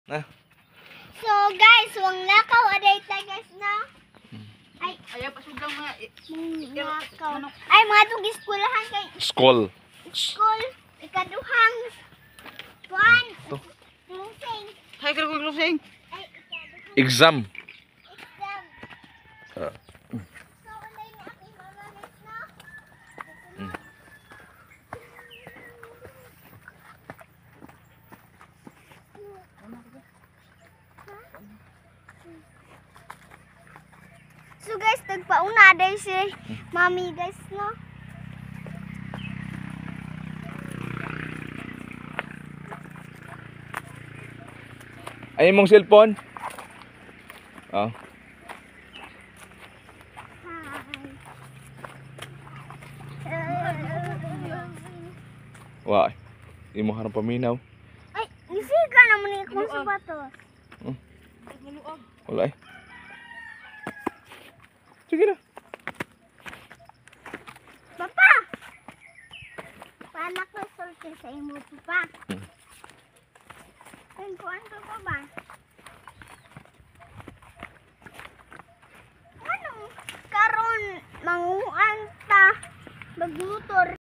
Na. So guys, wang nakaw aday ta guys na. Ay, Ayaw pa sugang mga nakaw. Ay, mga tong eskulahan kay Skull. school ikaduhang kuan. To. Closing. Hay ka ko closing. Ay, ikaduhang Exam. exam. Ah. So, ulay na aking mama guys na. Mm. So guys, tagpauna day si mami guys no. Ay mong cellphone? Oh. Wa. Imo harang paminaw. Ay, nisika naman ni kung sapatos. Maluag. Wala eh. Sige na. Papa! Paano ko sulti sa imo, Papa? Ay, kuhan ka pa ba? Ano? Karon, manguan ta. Magmotor.